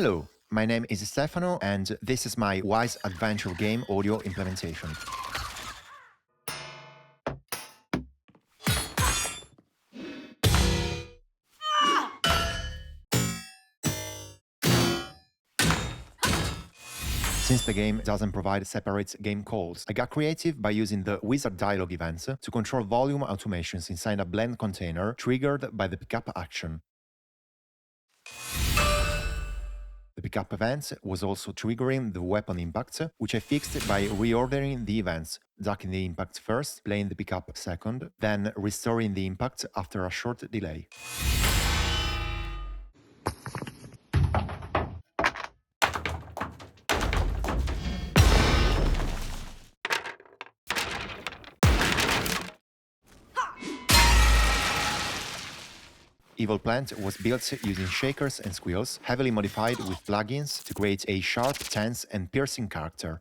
Hello, my name is Stefano and this is my Wwise adventure game audio implementation. Since the game doesn't provide separate game calls, I got creative by using the wizard dialog events to control volume automations inside a blend container triggered by the pickup action. The pickup event was also triggering the weapon impact, which I fixed by reordering the events, ducking the impact first, playing the pickup second, then restoring the impact after a short delay. Evil Plant was built using shakers and squeals, heavily modified with plugins to create a sharp, tense, and piercing character.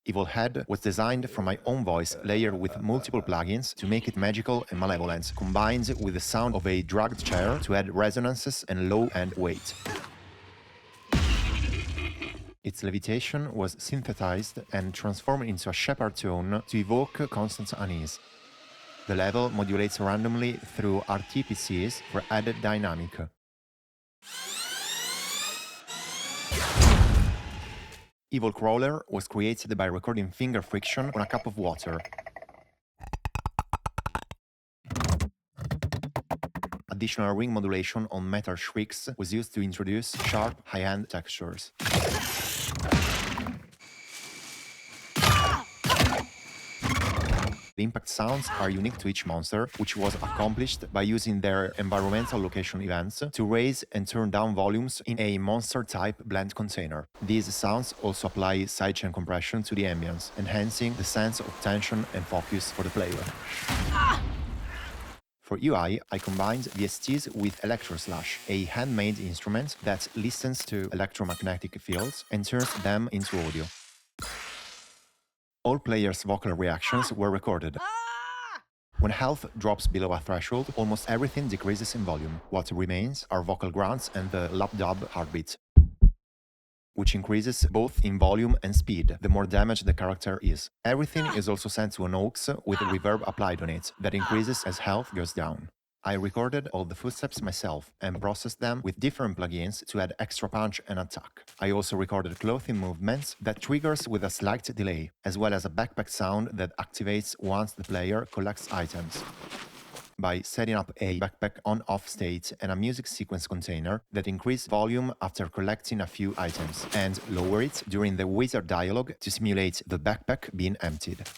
Evil Head was designed from my own voice, layered with multiple plugins to make it magical and malevolent, combined with the sound of a dragged chair to add resonances and low end weight. Its levitation was synthesized and transformed into a shepherd tone to evoke constant unease. The level modulates randomly through RTPCs for added dynamic. Evil Crawler was created by recording finger friction on a cup of water. Additional ring modulation on metal shrieks was used to introduce sharp, high-end textures. The impact sounds are unique to each monster, which was accomplished by using their environmental location events to raise and turn down volumes in a monster-type blend container. These sounds also apply sidechain compression to the ambience, enhancing the sense of tension and focus for the player. For UI, I combined VSTs with Electroslash, a handmade instrument that listens to electromagnetic fields and turns them into audio. All players' vocal reactions were recorded. When health drops below a threshold, almost everything decreases in volume. What remains are vocal grunts and the lap-dub heartbeat, which increases both in volume and speed the more damaged the character is. Everything is also sent to an aux with reverb applied on it that increases as health goes down. I recorded all the footsteps myself and processed them with different plugins to add extra punch and attack. I also recorded clothing movements that triggers with a slight delay, as well as a backpack sound that activates once the player collects items. By setting up a backpack on-off state and a music sequence container that increase volume after collecting a few items, and lower it during the wizard dialogue to simulate the backpack being emptied.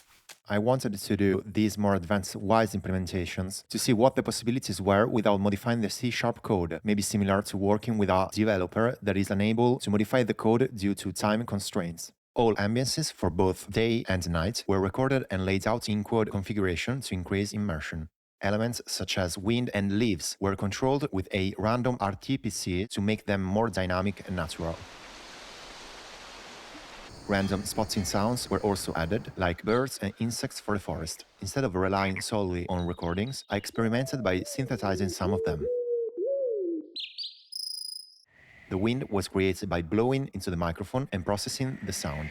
I wanted to do these more advanced Wwise implementations to see what the possibilities were without modifying the C# code, maybe similar to working with a developer that is unable to modify the code due to time constraints. All ambiences for both day and night were recorded and laid out in quad configuration to increase immersion. Elements such as wind and leaves were controlled with a random RTPC to make them more dynamic and natural. Random spotting sounds were also added, like birds and insects for the forest. Instead of relying solely on recordings, I experimented by synthesizing some of them. The wind was created by blowing into the microphone and processing the sound.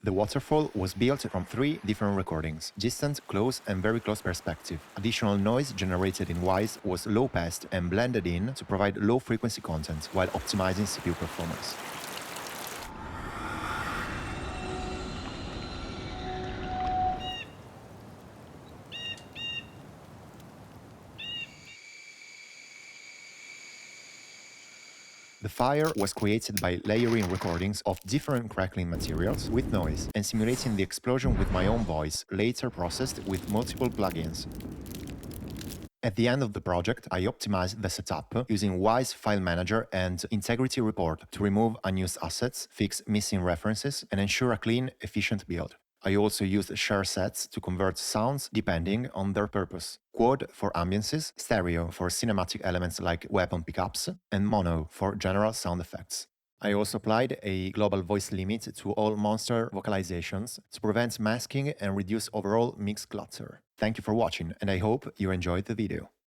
The waterfall was built from 3 different recordings: distant, close, and very close perspective. Additional noise generated in Wwise was low-passed and blended in to provide low-frequency content while optimizing CPU performance. The fire was created by layering recordings of different crackling materials with noise and simulating the explosion with my own voice, later processed with multiple plugins. At the end of the project, I optimized the setup using Wwise File Manager and Integrity Report to remove unused assets, fix missing references, and ensure a clean, efficient build. I also used share sets to convert sounds depending on their purpose. Quad for ambiences, stereo for cinematic elements like weapon pickups, and mono for general sound effects. I also applied a global voice limit to all monster vocalizations to prevent masking and reduce overall mix clutter. Thank you for watching, and I hope you enjoyed the video.